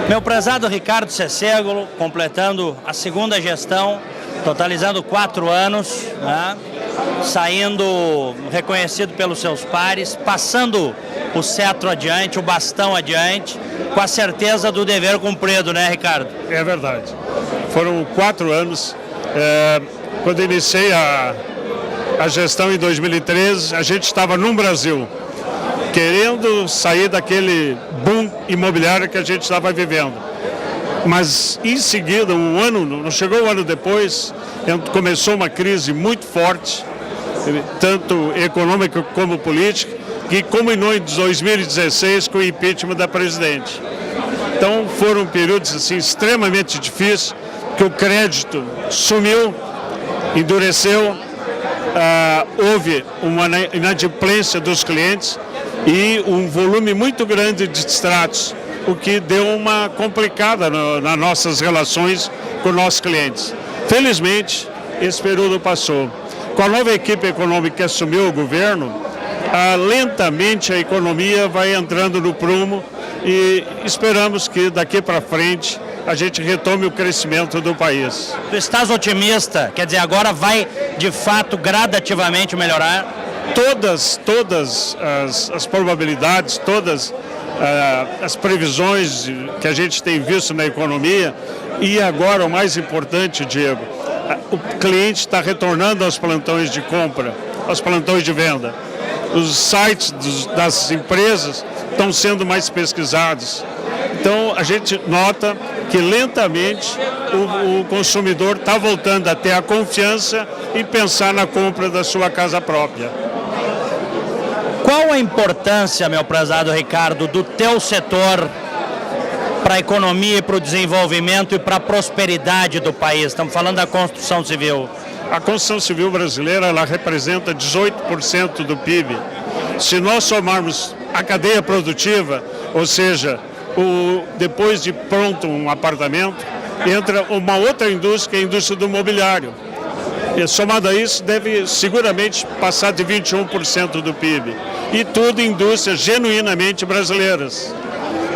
Meu prezado Ricardo Cecegolo, completando a segunda gestão, totalizando 4 anos, né? Saindo reconhecido pelos seus pares, passando o cetro adiante, o bastão adiante, com a certeza do dever cumprido, né, Ricardo? É verdade. Foram 4 anos. Quando iniciei a gestão em 2013, a gente estava no Brasil, querendo sair daquele boom imobiliário que a gente estava vivendo. Mas em seguida, não chegou um ano depois, começou uma crise muito forte, tanto econômica como política, que culminou em 2016 com o impeachment da presidente. Então foram períodos assim, extremamente difíceis, que o crédito sumiu, endureceu, houve uma inadimplência dos clientes, e um volume muito grande de distratos, o que deu uma complicada nas nossas relações com nossos clientes. Felizmente, esse período passou. Com a nova equipe econômica que assumiu o governo, lentamente a economia vai entrando no prumo e esperamos que daqui para frente a gente retome o crescimento do país. Tu estás otimista? Quer dizer, agora vai de fato gradativamente melhorar? Todas as probabilidades, todas as previsões que a gente tem visto na economia, e agora o mais importante, Diego, o cliente está retornando aos plantões de compra, aos plantões de venda. Os sites das empresas estão sendo mais pesquisados. Então a gente nota que lentamente o consumidor está voltando a ter a confiança e pensar na compra da sua casa própria. Qual a importância, meu prezado Ricardo, do teu setor para a economia, para o desenvolvimento e para a prosperidade do país? Estamos falando da construção civil. A construção civil brasileira, ela representa 18% do PIB. Se nós somarmos a cadeia produtiva, ou seja, depois de pronto um apartamento, entra uma outra indústria, que é a indústria do mobiliário. E somado a isso, deve seguramente passar de 21% do PIB. E tudo indústrias genuinamente brasileiras.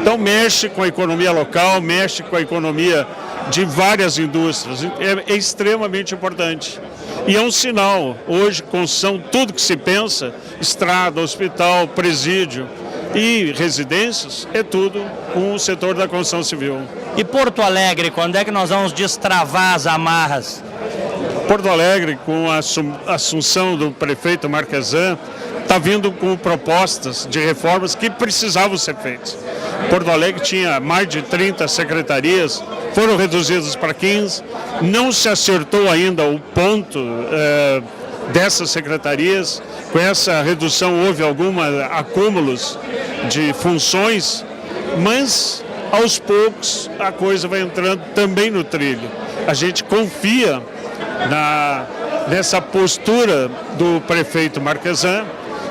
Então mexe com a economia local, mexe com a economia de várias indústrias. É extremamente importante. E é um sinal. Hoje, construção, tudo que se pensa, estrada, hospital, presídio e residências, é tudo com o setor da construção civil. E Porto Alegre, quando é que nós vamos destravar as amarras? Porto Alegre, com a assunção do prefeito Marquesan, está vindo com propostas de reformas que precisavam ser feitas. Porto Alegre tinha mais de 30 secretarias, foram reduzidas para 15, não se acertou ainda o ponto dessas secretarias. Com essa redução houve alguns acúmulos de funções, mas aos poucos a coisa vai entrando também no trilho. A gente confia nessa postura do prefeito Marquesan.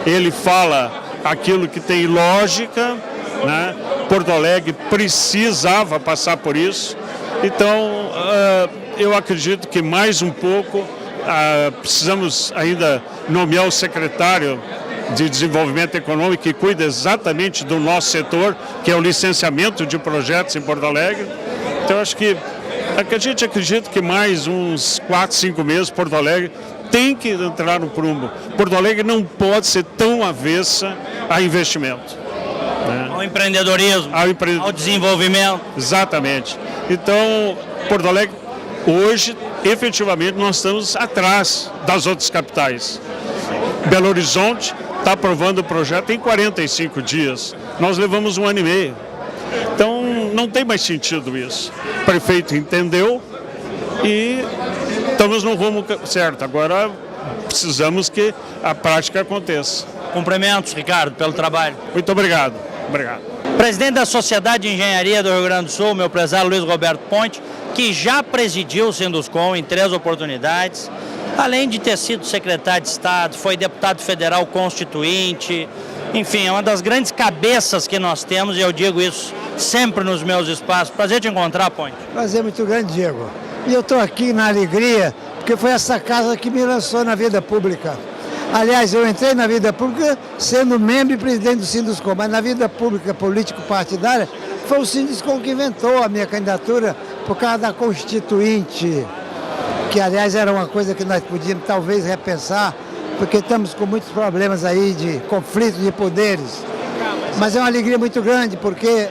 Ele fala aquilo que tem lógica, né? Porto Alegre precisava passar por isso. Então, eu acredito que mais um pouco precisamos ainda nomear o secretário de Desenvolvimento Econômico que cuida exatamente do nosso setor, que é o licenciamento de projetos em Porto Alegre. Então, acho que a gente acredita que mais uns 4, 5 meses Porto Alegre tem que entrar no prumo. Porto Alegre não pode ser tão avessa a investimento. Né? Ao empreendedorismo, ao desenvolvimento. Exatamente. Então, Porto Alegre, hoje, efetivamente, nós estamos atrás das outras capitais. Belo Horizonte está aprovando o projeto em 45 dias. Nós levamos 1 ano e meio. Então, não tem mais sentido isso. O prefeito entendeu e estamos no rumo certo. Agora, precisamos que a prática aconteça. Cumprimentos, Ricardo, pelo trabalho. Muito obrigado. Obrigado. Presidente da Sociedade de Engenharia do Rio Grande do Sul, meu prezado Luiz Roberto Ponte, que já presidiu o Sinduscom em 3 oportunidades, além de ter sido secretário de Estado, foi deputado federal constituinte, enfim, é uma das grandes cabeças que nós temos, e eu digo isso sempre nos meus espaços. Prazer te encontrar, Ponte. Prazer muito grande, Diego. E eu estou aqui na alegria, porque foi essa casa que me lançou na vida pública. Aliás, eu entrei na vida pública sendo membro e presidente do Sinduscom, mas na vida pública político-partidária foi o Sinduscom que inventou a minha candidatura por causa da Constituinte, que aliás era uma coisa que nós podíamos talvez repensar, porque estamos com muitos problemas aí de conflito de poderes. Mas é uma alegria muito grande, porque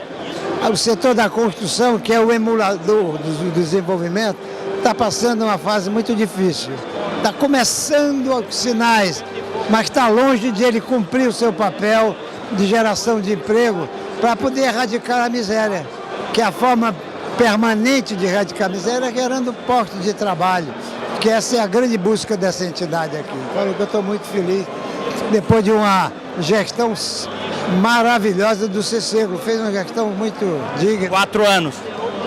o setor da construção, que é o emulador do desenvolvimento, está passando uma fase muito difícil. Está começando os sinais, mas está longe de ele cumprir o seu papel de geração de emprego para poder erradicar a miséria, que é a forma permanente de erradicar a miséria, gerando postos de trabalho, que essa é a grande busca dessa entidade aqui. Então, eu estou muito feliz, depois de uma gestão maravilhosa do Cecego, fez uma gestão muito digna. 4 anos.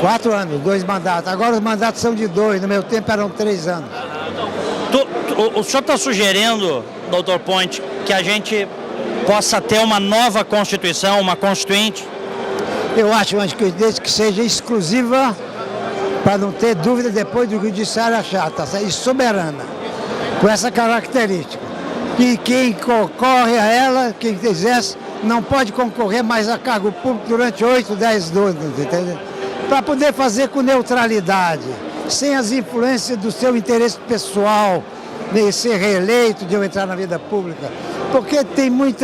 4 anos, 2 mandatos. Agora os mandatos são de 2, no meu tempo eram 3 anos. O senhor está sugerindo, doutor Ponte, que a gente possa ter uma nova Constituição, uma Constituinte? Eu acho uma Constituinte que seja exclusiva, para não ter dúvida depois do judiciário achar, tá? E soberana, com essa característica. E quem concorre a ela, quem exerce, não pode concorrer mais a cargo público durante 8, 10 anos, entendeu? Para poder fazer com neutralidade, sem as influências do seu interesse pessoal, de ser reeleito, de eu entrar na vida pública. Porque tem muito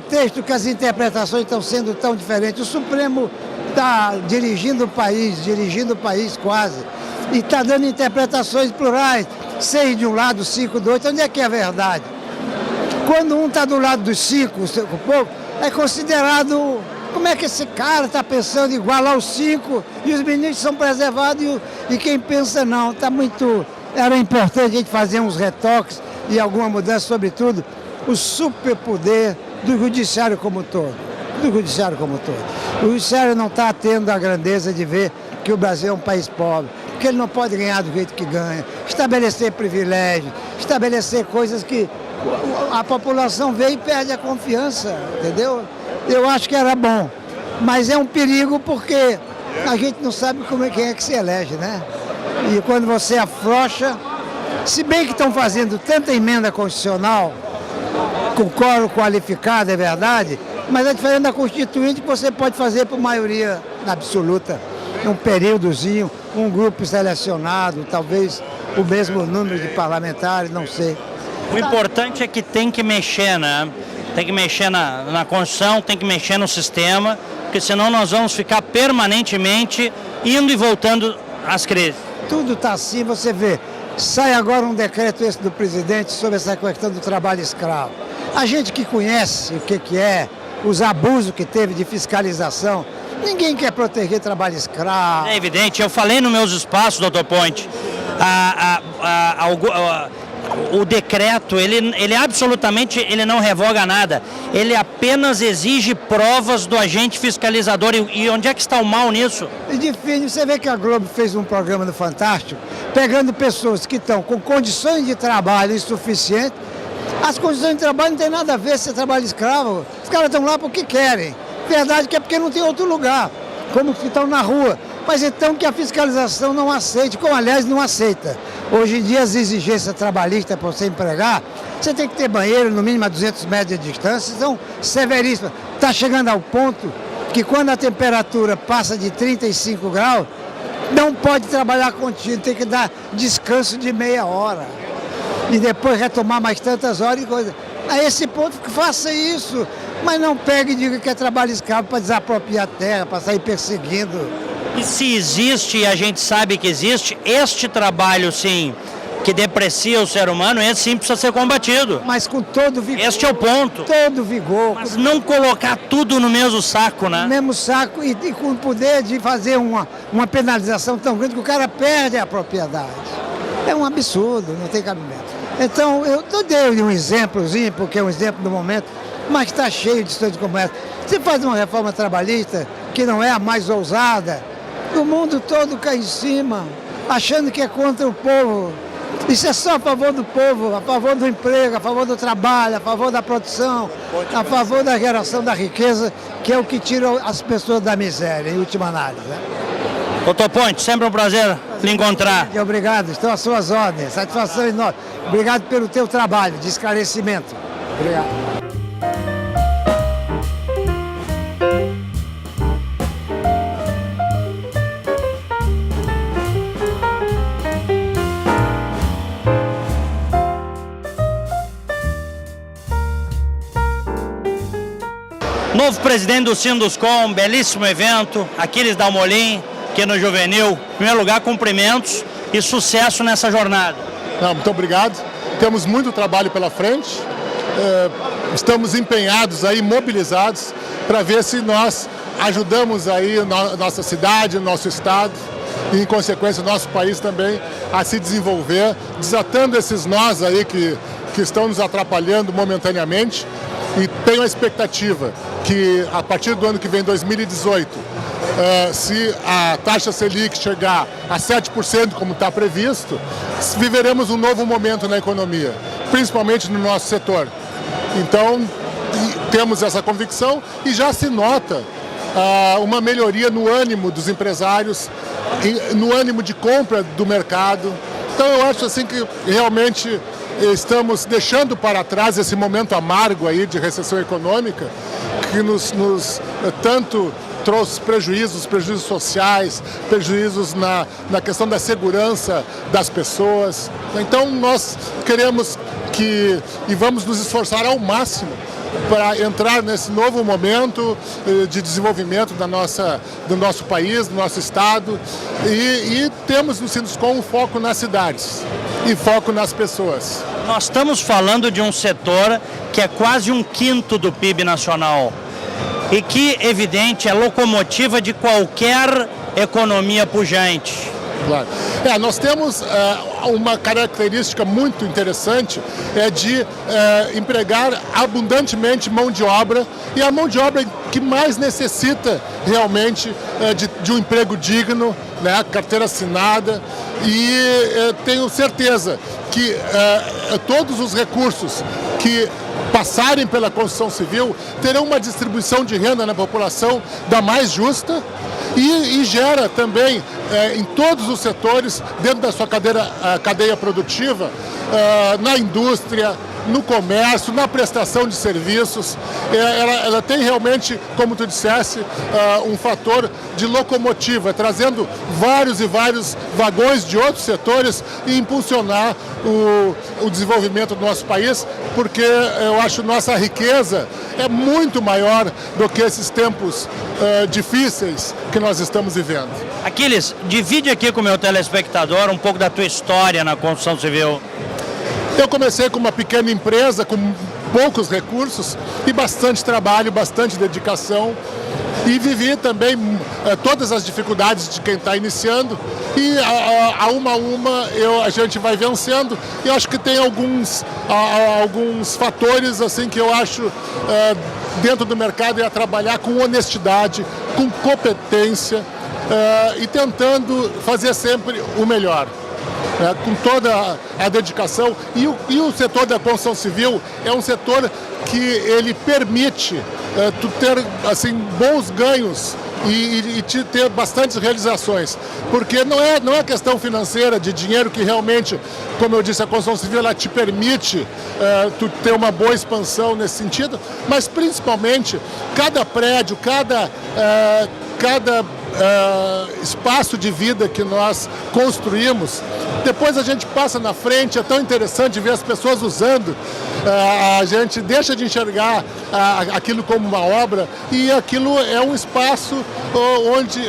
texto que as interpretações estão sendo tão diferentes. O Supremo está dirigindo o país quase, e está dando interpretações plurais, 6 de um lado, 5 do outro. Onde é que é a verdade? Quando um está do lado dos 5, o povo, é considerado... Como é que esse cara está pensando igual aos 5 e os ministros são preservados e quem pensa não? Está muito... Era importante a gente fazer uns retoques e alguma mudança, sobretudo o superpoder do judiciário como um todo. O judiciário não está tendo a grandeza de ver que o Brasil é um país pobre, porque ele não pode ganhar do jeito que ganha, estabelecer privilégios, estabelecer coisas que a população vê e perde a confiança, entendeu? Eu acho que era bom, mas é um perigo porque a gente não sabe quem é que se elege, né? E quando você afrouxa, se bem que estão fazendo tanta emenda constitucional, com quórum qualificado, é verdade, mas a diferença da Constituinte que você pode fazer por maioria absoluta, um períodozinho, um grupo selecionado, talvez o mesmo número de parlamentares, não sei. O importante é que tem que mexer, né? Tem que mexer na Constituição, tem que mexer no sistema, porque senão nós vamos ficar permanentemente indo e voltando às crises. Tudo está assim, você vê. Sai agora um decreto esse do presidente sobre essa questão do trabalho escravo. A gente que conhece o que é, os abusos que teve de fiscalização, ninguém quer proteger trabalho escravo. É evidente, eu falei nos meus espaços, doutor Ponte, o decreto, ele absolutamente ele não revoga nada, ele apenas exige provas do agente fiscalizador. E onde é que está o mal nisso? E difícil, você vê que a Globo fez um programa no Fantástico, pegando pessoas que estão com condições de trabalho insuficientes. As condições de trabalho não tem nada a ver se é trabalho escravo, os caras estão lá porque querem. Verdade que é porque não tem outro lugar, como que estão na rua. Mas então que a fiscalização não aceite, como aliás não aceita. Hoje em dia as exigências trabalhistas para você empregar, você tem que ter banheiro no mínimo a 200 metros de distância, são severíssimas. Está chegando ao ponto que quando a temperatura passa de 35 graus, não pode trabalhar contínuo, tem que dar descanso de meia hora. E depois retomar mais tantas horas e coisa. A esse ponto que faça isso, mas não pegue e diga que é trabalho escravo para desapropriar a terra, para sair perseguindo. E se existe, e a gente sabe que existe, este trabalho, sim, que deprecia o ser humano, esse sim precisa ser combatido. Mas com todo vigor. Este é o ponto. Todo vigor. Mas não colocar tudo no mesmo saco, né? No mesmo saco e com o poder de fazer uma penalização tão grande que o cara perde a propriedade. É um absurdo, não tem cabimento. Então, eu dei um exemplozinho, porque é um exemplo do momento, mas está cheio de histórias como essa. Você faz uma reforma trabalhista, que não é a mais ousada, o mundo todo cai em cima, achando que é contra o povo. Isso é só a favor do povo, a favor do emprego, a favor do trabalho, a favor da produção, a favor da geração da riqueza, que é o que tira as pessoas da miséria, em última análise. Né? Doutor Ponte, sempre um prazer lhe encontrar. Obrigado, estou às suas ordens, satisfação enorme. Obrigado pelo teu trabalho de esclarecimento. Obrigado. Novo presidente do Sinduscom, um belíssimo evento, Aquiles Dalmolin, aqui no Juvenil. Em primeiro lugar, cumprimentos e sucesso nessa jornada. Muito obrigado. Temos muito trabalho pela frente. Estamos empenhados aí, mobilizados, para ver se nós ajudamos aí nossa cidade, nosso estado e, em consequência, nosso país também a se desenvolver, desatando esses nós aí que estão nos atrapalhando momentaneamente. E tenho a expectativa que, a partir do ano que vem, 2018, se a taxa Selic chegar a 7%, como está previsto, viveremos um novo momento na economia, principalmente no nosso setor. Então, temos essa convicção e já se nota uma melhoria no ânimo dos empresários, no ânimo de compra do mercado. Então, eu acho assim que realmente estamos deixando para trás esse momento amargo aí de recessão econômica que nos tanto trouxe prejuízos sociais, prejuízos na questão da segurança das pessoas. Então nós queremos e vamos nos esforçar ao máximo para entrar nesse novo momento de desenvolvimento do nosso país, do nosso estado, e temos no Sinduscom um foco nas cidades e foco nas pessoas. Nós estamos falando de um setor que é quase 1/5 do PIB nacional e que, evidente, é locomotiva de qualquer economia pujante. Claro. Nós temos uma característica muito interessante, de empregar abundantemente mão de obra, e a mão de obra que mais necessita realmente de um emprego digno, né, carteira assinada, e tenho certeza que todos os recursos que passarem pela construção civil terão uma distribuição de renda na população da mais justa e gera também em todos os setores, dentro da sua cadeia produtiva, na indústria, no comércio, na prestação de serviços. Ela tem realmente, como tu dissesse, um fator de locomotiva, trazendo vários e vários vagões de outros setores e impulsionar o desenvolvimento do nosso país, porque eu acho nossa riqueza é muito maior do que esses tempos difíceis que nós estamos vivendo. Aquiles, divide aqui com o meu telespectador um pouco da tua história na construção civil. Eu comecei com uma pequena empresa, com poucos recursos e bastante trabalho, bastante dedicação, e vivi também todas as dificuldades de quem está iniciando, e a uma a gente vai vencendo, e acho que tem alguns fatores assim que eu acho dentro do mercado é trabalhar com honestidade, com competência e tentando fazer sempre o melhor. Com toda a dedicação, e o setor da construção civil é um setor que ele permite tu ter assim, bons ganhos e te ter bastantes realizações, porque não é questão financeira de dinheiro que realmente, como eu disse, a construção civil ela te permite tu ter uma boa expansão nesse sentido, mas principalmente cada prédio, cada espaço de vida que nós construímos. Depois a gente passa na frente, é tão interessante ver as pessoas usando, a gente deixa de enxergar aquilo como uma obra e aquilo é um espaço onde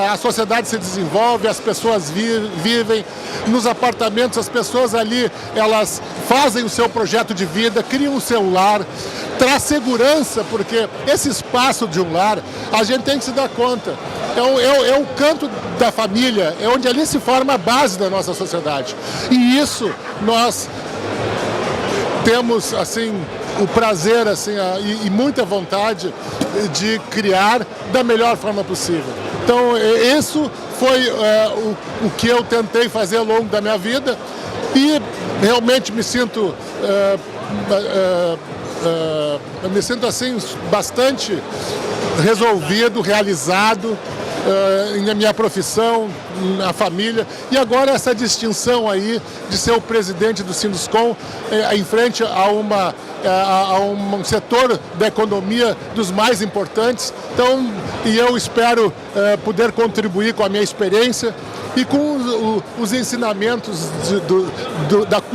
a sociedade se desenvolve, as pessoas vivem. Nos apartamentos, as pessoas ali, elas fazem o seu projeto de vida, criam o seu lar, traz segurança, porque esse espaço de um lar, a gente tem que se dar conta, é o canto da família, é onde ali se forma a base da nossa sociedade. E isso nós temos assim o prazer assim, e muita vontade de criar da melhor forma possível. Então isso foi o que eu tentei fazer ao longo da minha vida e realmente me sinto assim bastante resolvido, realizado na minha profissão, na família, e agora essa distinção aí de ser o presidente do Sinduscom em frente a um setor da economia dos mais importantes. Então, e eu espero poder contribuir com a minha experiência e com os ensinamentos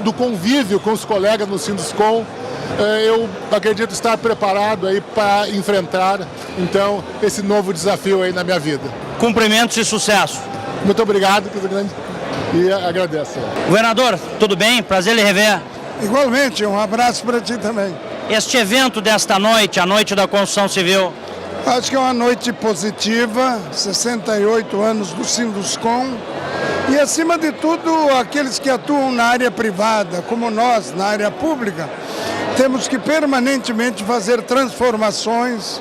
do convívio com os colegas no Sinduscom. Eu acredito estar preparado aí para enfrentar, então, esse novo desafio aí na minha vida. Cumprimentos e sucesso. Muito obrigado, e agradeço. Governador, tudo bem? Prazer lhe rever. Igualmente, um abraço para ti também. Este evento desta noite, a Noite da Construção Civil, Acho que é uma noite positiva, 68 anos do Sinduscom, e acima de tudo, aqueles que atuam na área privada, como nós, na área pública, temos que permanentemente fazer transformações,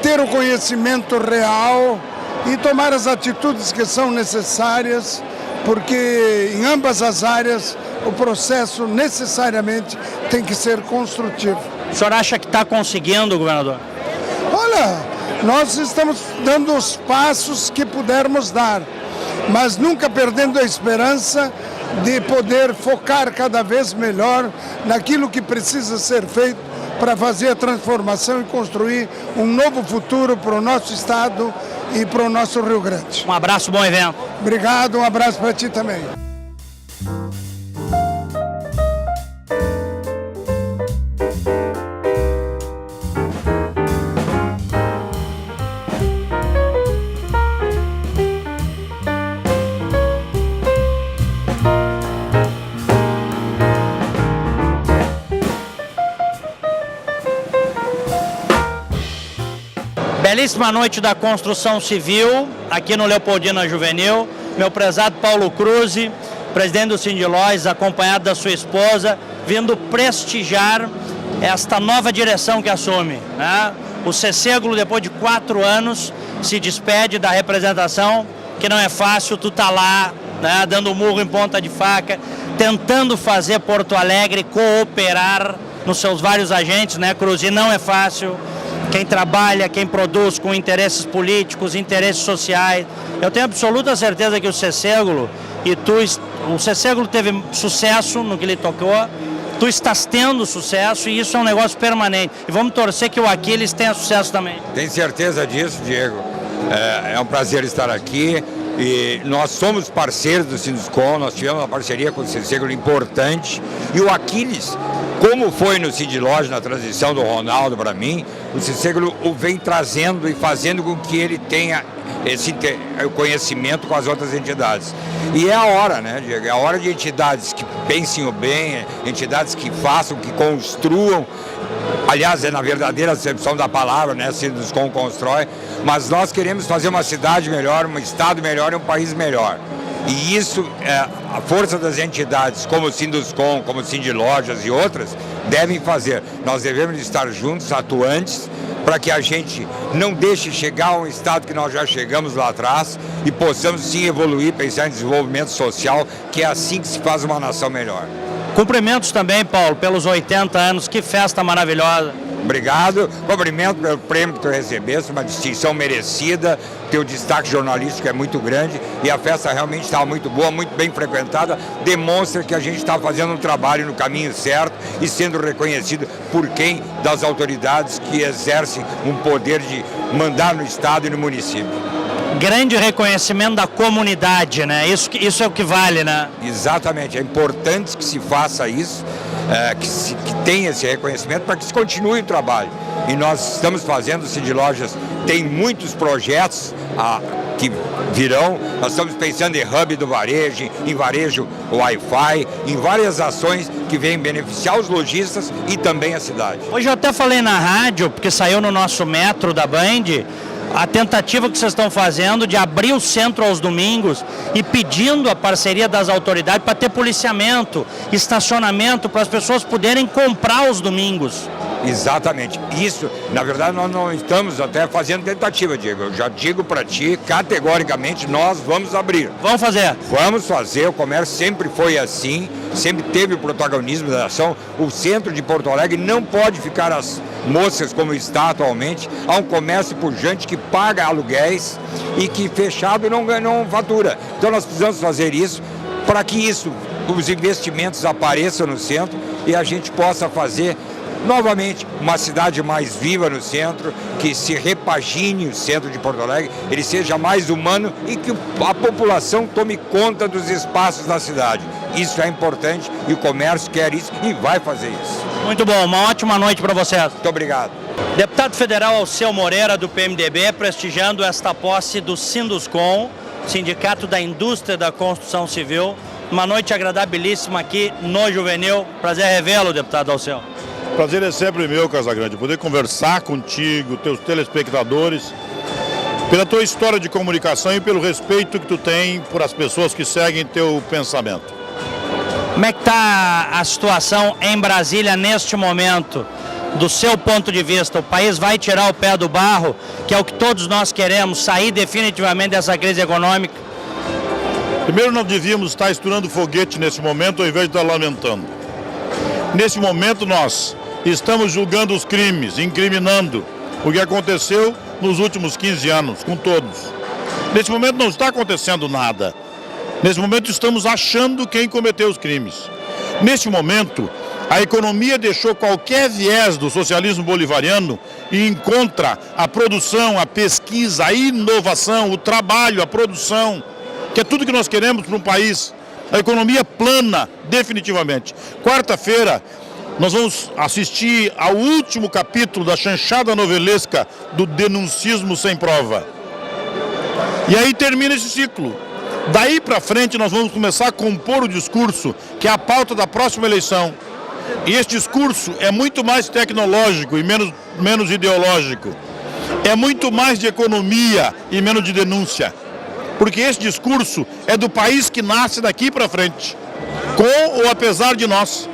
ter o conhecimento real e tomar as atitudes que são necessárias, porque em ambas as áreas o processo necessariamente tem que ser construtivo. o senhor acha que está conseguindo, governador? Olha, nós estamos dando os passos que pudermos dar, mas nunca perdendo a esperança de poder focar cada vez melhor naquilo que precisa ser feito para fazer a transformação e construir um novo futuro para o nosso estado e para o nosso Rio Grande. Um abraço, bom evento. Obrigado, um abraço para ti também. Belíssima noite da construção civil, aqui no Leopoldina Juvenil. Meu prezado Paulo Cruz, presidente do Sindilóis, acompanhado da sua esposa, vindo prestigiar esta nova direção que assume, né? O Ceceglo, depois de 4 anos, se despede da representação, que não é fácil, tu tá lá, né, dando murro em ponta de faca, tentando fazer Porto Alegre cooperar nos seus vários agentes, né, Cruz? E não é fácil. Quem trabalha, quem produz com interesses políticos, interesses sociais. Eu tenho absoluta certeza que o Ceceglo o Ceceglo teve sucesso no que lhe tocou, tu estás tendo sucesso e isso é um negócio permanente. E vamos torcer que o Aquiles tenha sucesso também. Tenho certeza disso, Diego. É um prazer estar aqui e nós somos parceiros do Sinduscom, nós tivemos uma parceria com o Ceceglo importante e o Aquiles, como foi no Sindilóis, na transição do Ronaldo para mim, o Ceceglo o vem trazendo e fazendo com que ele tenha esse conhecimento com as outras entidades. E é a hora, né, Diego? É a hora de entidades que pensem o bem, entidades que façam, que construam. Aliás, é na verdadeira acepção da palavra, né? Sinduscom constrói, mas nós queremos fazer uma cidade melhor, um estado melhor e um país melhor. E isso, a força das entidades, como o Sinduscom, como o Sindilojas e outras, devem fazer. Nós devemos estar juntos, atuantes, para que a gente não deixe chegar a um estado que nós já chegamos lá atrás e possamos sim evoluir, pensar em desenvolvimento social, que é assim que se faz uma nação melhor. Cumprimentos também, Paulo, pelos 80 anos, que festa maravilhosa. Obrigado, cumprimento pelo prêmio que tu recebeste, uma distinção merecida, teu destaque jornalístico é muito grande e a festa realmente estava muito boa, muito bem frequentada, demonstra que a gente está fazendo um trabalho no caminho certo e sendo reconhecido por quem das autoridades que exercem um poder de mandar no estado e no município. grande reconhecimento da comunidade, né? Isso é o que vale, né? Exatamente, é importante que se faça isso, que tenha esse reconhecimento para que se continue o trabalho. E nós estamos fazendo, o Cindy Lojas tem muitos projetos que virão, nós estamos pensando em hub do varejo, em varejo Wi-Fi, em várias ações que vêm beneficiar os lojistas e também a cidade. Hoje eu até falei na rádio, porque saiu no nosso metro da Band, a tentativa que vocês estão fazendo de abrir o centro aos domingos e pedindo a parceria das autoridades para ter policiamento, estacionamento, para as pessoas poderem comprar aos domingos. Exatamente. Isso, na verdade, nós não estamos até fazendo tentativa, Diego. Eu já digo para ti, categoricamente, nós vamos abrir. Vamos fazer? Vamos fazer. O comércio sempre foi assim, sempre teve o protagonismo da ação. O centro de Porto Alegre não pode ficar as moscas como está atualmente. Há um comércio pujante que paga aluguéis e que fechado não fatura. Então nós precisamos fazer isso para que os investimentos apareçam no centro e a gente possa fazer novamente uma cidade mais viva no centro, que se repagine o centro de Porto Alegre, ele seja mais humano e que a população tome conta dos espaços da cidade. Isso é importante e o comércio quer isso e vai fazer isso. Muito bom, uma ótima noite para vocês. Muito obrigado. Deputado Federal Alceu Moreira, do PMDB, prestigiando esta posse do Sinduscon, Sindicato da Indústria da Construção Civil. Uma noite agradabilíssima aqui no Juvenil. Prazer revê-lo, deputado Alceu. Prazer é sempre meu, Casagrande, poder conversar contigo, teus telespectadores, pela tua história de comunicação e pelo respeito que tu tem por as pessoas que seguem teu pensamento. Como é que está a situação em Brasília neste momento? Do seu ponto de vista, o país vai tirar o pé do barro, que é o que todos nós queremos, sair definitivamente dessa crise econômica? Primeiro, não devíamos estar estourando foguete nesse momento, ao invés de estar lamentando. Nesse momento, nós estamos julgando os crimes, incriminando o que aconteceu nos últimos 15 anos, com todos. Nesse momento não está acontecendo nada. Nesse momento estamos achando quem cometeu os crimes. Neste momento, a economia deixou qualquer viés do socialismo bolivariano e encontra a produção, a pesquisa, a inovação, o trabalho, a produção, que é tudo que nós queremos para um país. A economia plana, definitivamente. Quarta-feira, nós vamos assistir ao último capítulo da chanchada novelesca do denuncismo sem prova. E aí termina esse ciclo. Daí para frente nós vamos começar a compor o discurso, que é a pauta da próxima eleição. E esse discurso é muito mais tecnológico e menos ideológico. É muito mais de economia e menos de denúncia. Porque esse discurso é do país que nasce daqui para frente, com ou apesar de nós.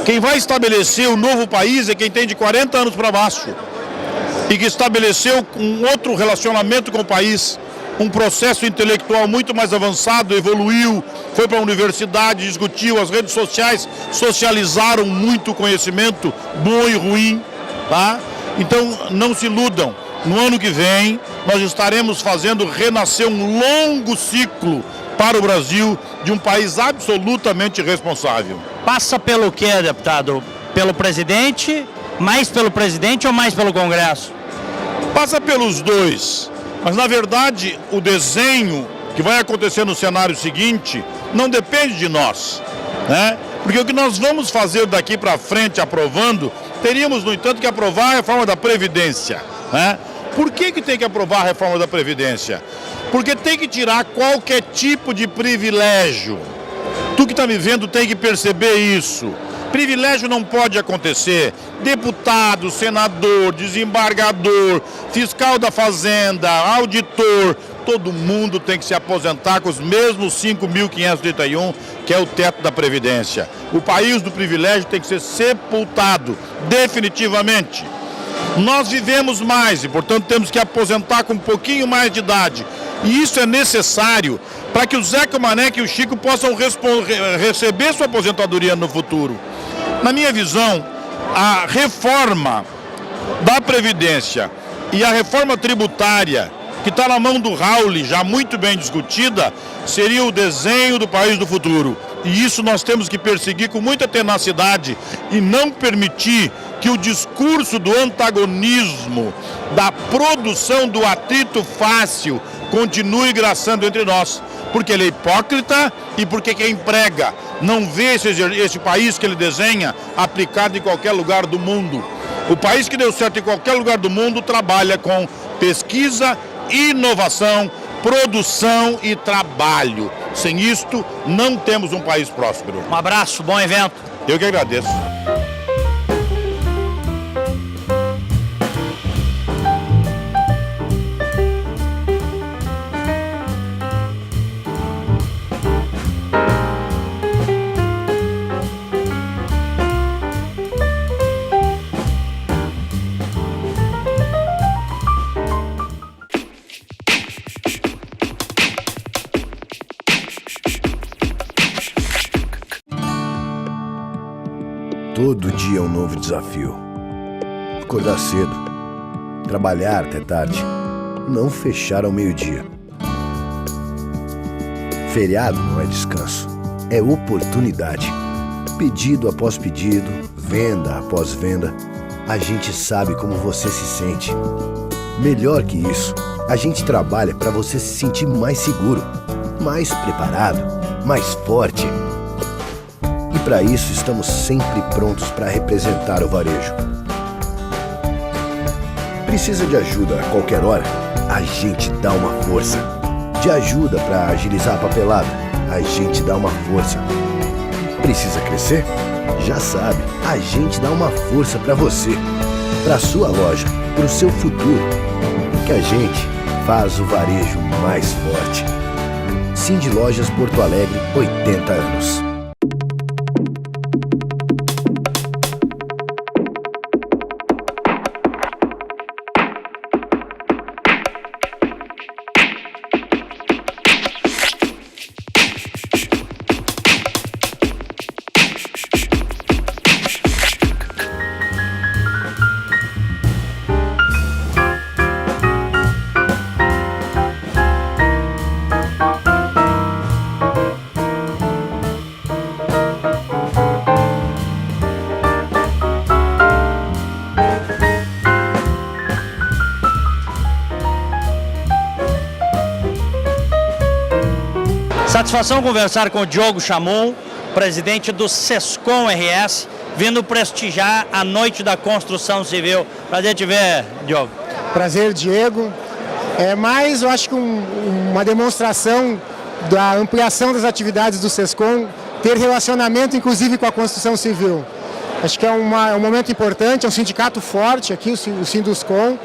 Quem vai estabelecer o novo país é quem tem de 40 anos para baixo e que estabeleceu um outro relacionamento com o país, um processo intelectual muito mais avançado, evoluiu, foi para a universidade, discutiu, as redes sociais socializaram muito conhecimento, bom e ruim, tá? Então não se iludam, no ano que vem nós estaremos fazendo renascer um longo ciclo para o Brasil de um país absolutamente responsável. Passa pelo quê, deputado? Pelo presidente? Mais pelo presidente ou mais pelo Congresso? Passa pelos dois, mas na verdade o desenho que vai acontecer no cenário seguinte não depende de nós, né? Porque o que nós vamos fazer daqui para frente aprovando, teríamos no entanto que aprovar a reforma da Previdência, né? Por que tem que aprovar a reforma da Previdência? Porque tem que tirar qualquer tipo de privilégio. Tu que está me vendo tem que perceber isso. Privilégio não pode acontecer. Deputado, senador, desembargador, fiscal da fazenda, auditor, todo mundo tem que se aposentar com os mesmos 5.531, que é o teto da Previdência. O país do privilégio tem que ser sepultado, definitivamente. Nós vivemos mais e, portanto, temos que aposentar com um pouquinho mais de idade. E isso é necessário para que o Zeca, o Maneca e o Chico possam receber sua aposentadoria no futuro. Na minha visão, a reforma da Previdência e a reforma tributária, que está na mão do Raul, já muito bem discutida, seria o desenho do país do futuro. E isso nós temos que perseguir com muita tenacidade e não permitir que o discurso do antagonismo, da produção do atrito fácil, continue graçando entre nós. Porque ele é hipócrita e porque quem prega não vê esse país que ele desenha aplicado em qualquer lugar do mundo. O país que deu certo em qualquer lugar do mundo trabalha com pesquisa, inovação, produção e trabalho. Sem isto, não temos um país próspero. Um abraço, bom evento. Eu que agradeço. Todo dia é um novo desafio. Acordar cedo, trabalhar até tarde, não fechar ao meio-dia. Feriado não é descanso, é oportunidade. Pedido após pedido, venda após venda, a gente sabe como você se sente. Melhor que isso, a gente trabalha para você se sentir mais seguro, mais preparado, mais forte. E para isso estamos sempre prontos para representar o varejo. Precisa de ajuda a qualquer hora? A gente dá uma força. De ajuda para agilizar a papelada? A gente dá uma força. Precisa crescer? Já sabe, a gente dá uma força para você, para sua loja, para o seu futuro. Porque a gente faz o varejo mais forte. Cindy Lojas Porto Alegre, 80 anos. Satisfação conversar com o Diogo Chamon, presidente do Sescom RS, vindo prestigiar a Noite da Construção Civil. Prazer te ver, Diogo. Prazer, Diego. É mais, eu acho que uma demonstração da ampliação das atividades do Sescom, ter relacionamento, inclusive, com a construção civil. Acho que é um momento importante, é um sindicato forte aqui, o Sinduscom,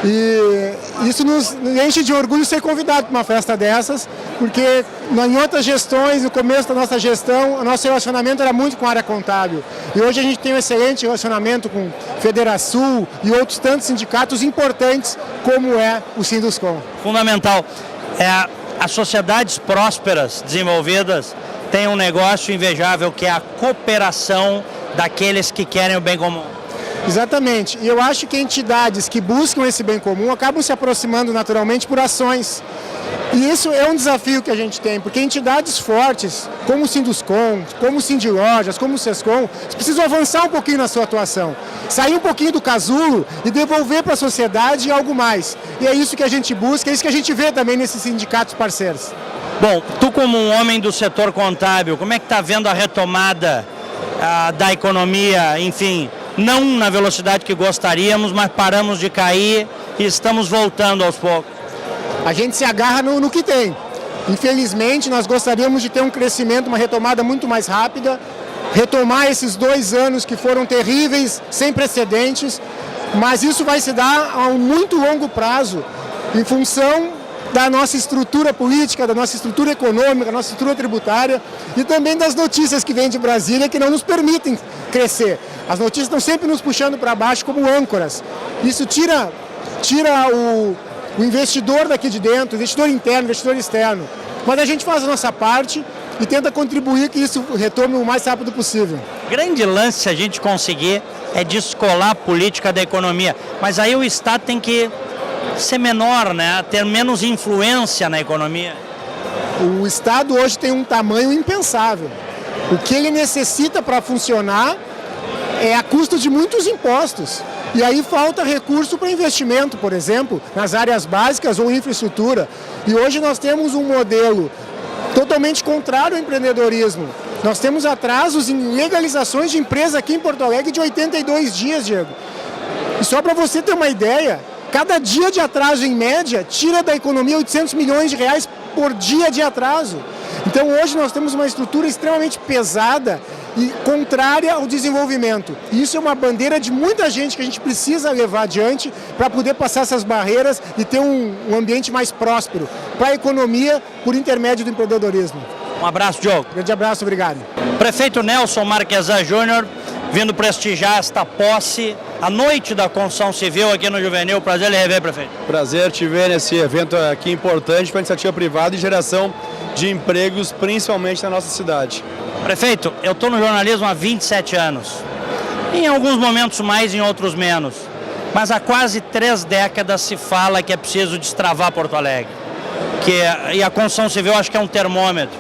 e isso nos enche de orgulho ser convidado para uma festa dessas, porque em outras gestões, no começo da nossa gestão, o nosso relacionamento era muito com a área contábil. E hoje a gente tem um excelente relacionamento com Federação e outros tantos sindicatos importantes, como é o Sinduscom. Fundamental. As sociedades prósperas, desenvolvidas, têm um negócio invejável que é a cooperação daqueles que querem o bem comum. Exatamente. E eu acho que entidades que buscam esse bem comum acabam se aproximando naturalmente por ações. E isso é um desafio que a gente tem, porque entidades fortes, como o Sinduscom, como o Cindy Lojas, como o Sescom, precisam avançar um pouquinho na sua atuação, sair um pouquinho do casulo e devolver para a sociedade algo mais. E é isso que a gente busca, é isso que a gente vê também nesses sindicatos parceiros. Bom, tu como um homem do setor contábil, como é que está vendo a retomada da economia, enfim, não na velocidade que gostaríamos, mas paramos de cair e estamos voltando aos poucos? A gente se agarra no que tem. Infelizmente, nós gostaríamos de ter um crescimento, uma retomada muito mais rápida, retomar esses 2 anos que foram terríveis, sem precedentes, mas isso vai se dar a um muito longo prazo, em função da nossa estrutura política, da nossa estrutura econômica, da nossa estrutura tributária e também das notícias que vêm de Brasília que não nos permitem crescer. As notícias estão sempre nos puxando para baixo como âncoras. Isso tira o investidor daqui de dentro, investidor interno, investidor externo. Mas a gente faz a nossa parte e tenta contribuir que isso retome o mais rápido possível. Grande lance, se a gente conseguir, é descolar a política da economia. Mas aí o Estado tem que ser menor, né? Ter menos influência na economia. O Estado hoje tem um tamanho impensável. O que ele necessita para funcionar é a custo de muitos impostos. E aí falta recurso para investimento, por exemplo, nas áreas básicas ou infraestrutura. E hoje nós temos um modelo totalmente contrário ao empreendedorismo. Nós temos atrasos em legalizações de empresa aqui em Porto Alegre de 82 dias, Diego. E só para você ter uma ideia, cada dia de atraso, em média, tira da economia 800 milhões de reais por dia de atraso. Então hoje nós temos uma estrutura extremamente pesada e contrária ao desenvolvimento. E isso é uma bandeira de muita gente que a gente precisa levar adiante para poder passar essas barreiras e ter um ambiente mais próspero para a economia por intermédio do empreendedorismo. Um abraço, Diogo. Grande abraço, obrigado. Prefeito Nelson Marquesan Júnior, vindo prestigiar esta posse, a noite da construção civil aqui no Juvenil. Prazer lhe rever, prefeito. Prazer te ver nesse evento aqui importante para a iniciativa privada e geração de empregos, principalmente na nossa cidade. Prefeito, eu estou no jornalismo há 27 anos. Em alguns momentos mais, em outros menos. Mas há quase 3 décadas se fala que é preciso destravar Porto Alegre. E a construção civil acho que é um termômetro.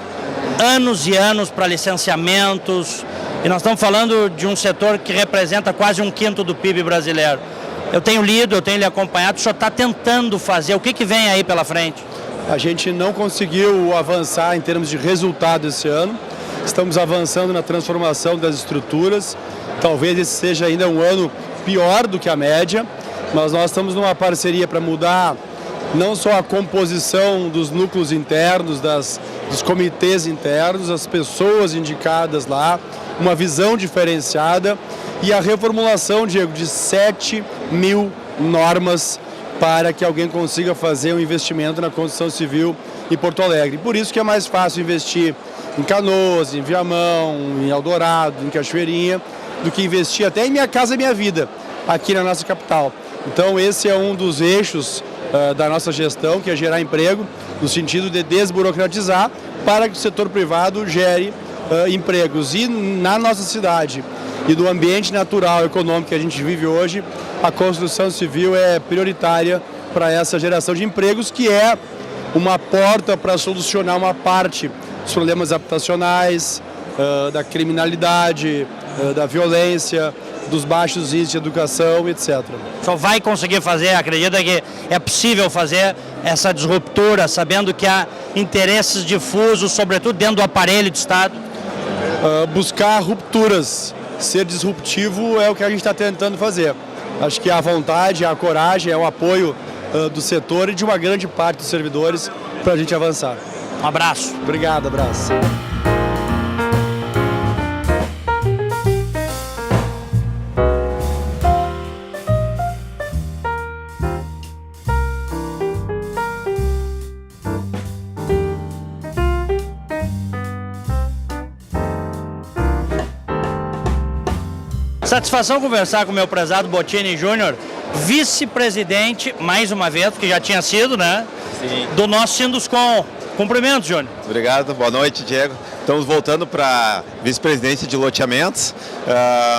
Anos e anos para licenciamentos. E nós estamos falando de um setor que representa quase 1/5 do PIB brasileiro. Eu tenho lido, eu tenho lhe acompanhado, o senhor está tentando fazer. O que vem aí pela frente? A gente não conseguiu avançar em termos de resultado esse ano. Estamos avançando na transformação das estruturas. Talvez esse seja ainda um ano pior do que a média, mas nós estamos numa parceria para mudar não só a composição dos núcleos internos, dos comitês internos, as pessoas indicadas lá, uma visão diferenciada e a reformulação, Diego, de 7.000 normas para que alguém consiga fazer um investimento na construção civil em Porto Alegre. Por isso que é mais fácil investir em Canoas, em Viamão, em Eldorado, em Cachoeirinha, do que investir até em Minha Casa Minha Vida, aqui na nossa capital. Então esse é um dos eixos da nossa gestão, que é gerar emprego, no sentido de desburocratizar, para que o setor privado gere empregos. E na nossa cidade e do ambiente natural e econômico que a gente vive hoje, a construção civil é prioritária para essa geração de empregos, que é uma porta para solucionar uma parte dos problemas habitacionais, da criminalidade, da violência, dos baixos índices de educação, etc. Só vai conseguir fazer, acredita que é possível fazer essa disruptura, sabendo que há interesses difusos, sobretudo dentro do aparelho de Estado? Buscar rupturas, ser disruptivo é o que a gente está tentando fazer. Acho que a vontade, a coragem, é o apoio do setor e de uma grande parte dos servidores para a gente avançar. Um abraço. Obrigado, abraço. Satisfação conversar com o meu prezado Bottini Júnior, vice-presidente, mais uma vez, porque já tinha sido, né? Sim. Do nosso Sinduscom. Cumprimentos, Júnior. Obrigado, boa noite, Diego. Estamos voltando para a vice-presidência de loteamentos,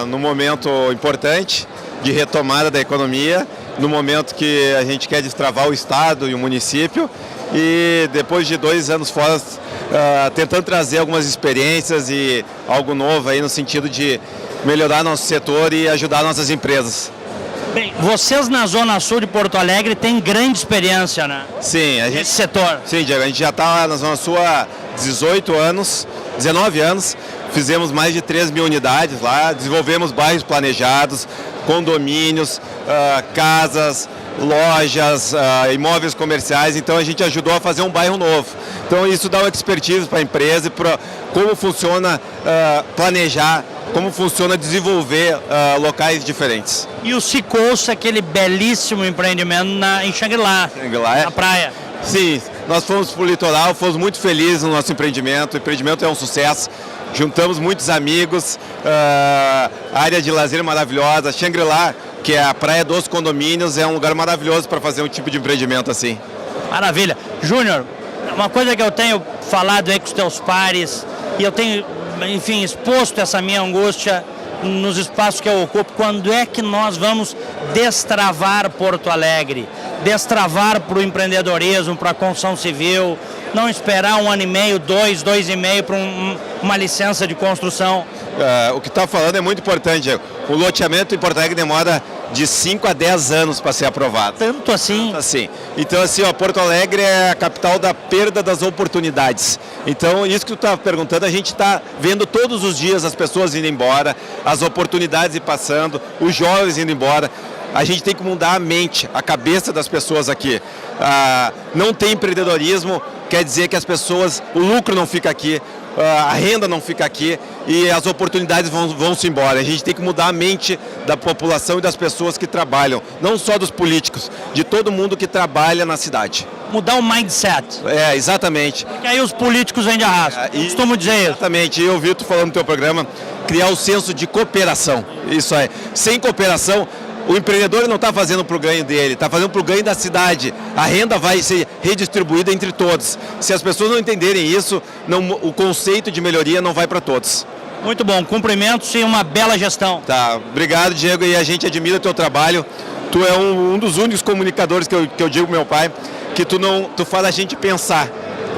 num momento importante de retomada da economia, no momento que a gente quer destravar o Estado e o município, e depois de 2 anos fora, tentando trazer algumas experiências e algo novo aí no sentido de melhorar nosso setor e ajudar nossas empresas. Bem, vocês na Zona Sul de Porto Alegre têm grande experiência, né? Sim, nesse setor. Sim, Diego, a gente já está na Zona Sul há 19 anos, fizemos mais de 3.000 unidades lá, desenvolvemos bairros planejados, condomínios, casas, lojas, imóveis comerciais, então a gente ajudou a fazer um bairro novo. Então isso dá uma expertise para a empresa e para como funciona planejar, como funciona desenvolver locais diferentes. E o Cicoast, aquele belíssimo empreendimento em Xangri-Lá, na praia. Sim, nós fomos para o litoral, fomos muito felizes no nosso empreendimento, o empreendimento é um sucesso, juntamos muitos amigos, área de lazer maravilhosa, Xangri-Lá, que é a praia dos condomínios, é um lugar maravilhoso para fazer um tipo de empreendimento assim. Maravilha. Júnior, uma coisa que eu tenho falado aí com os teus pares, e eu tenho, enfim, exposto essa minha angústia nos espaços que eu ocupo, quando é que nós vamos destravar Porto Alegre? Destravar para o empreendedorismo, para a construção civil, não esperar 1 ano e meio, 2 e meio para uma licença de construção. o que está falando é muito importante, Diego. O loteamento em Porto Alegre demora de 5 a 10 anos para ser aprovado. Tanto assim? Assim. Então, assim, Porto Alegre é a capital da perda das oportunidades. Então, isso que tu está perguntando, a gente está vendo todos os dias as pessoas indo embora, as oportunidades ir passando, os jovens indo embora. A gente tem que mudar a mente, a cabeça das pessoas aqui. Não tem empreendedorismo, quer dizer que as pessoas, o lucro não fica aqui, a renda não fica aqui e as oportunidades vão-se embora. A gente tem que mudar a mente da população e das pessoas que trabalham, não só dos políticos, de todo mundo que trabalha na cidade. Mudar o mindset. Exatamente. Porque aí os políticos vêm de arrasto. Costumo dizer isso. Exatamente. Eu ouvi tu falando no teu programa, criar o senso de cooperação. Isso aí. Sem cooperação, o empreendedor não está fazendo para o ganho dele, está fazendo para o ganho da cidade. A renda vai ser redistribuída entre todos. Se as pessoas não entenderem isso, o conceito de melhoria não vai para todos. Muito bom, cumprimentos e uma bela gestão. Tá, obrigado, Diego, e a gente admira o teu trabalho. Tu é um dos únicos comunicadores que eu digo pro meu pai, que tu faz a gente pensar.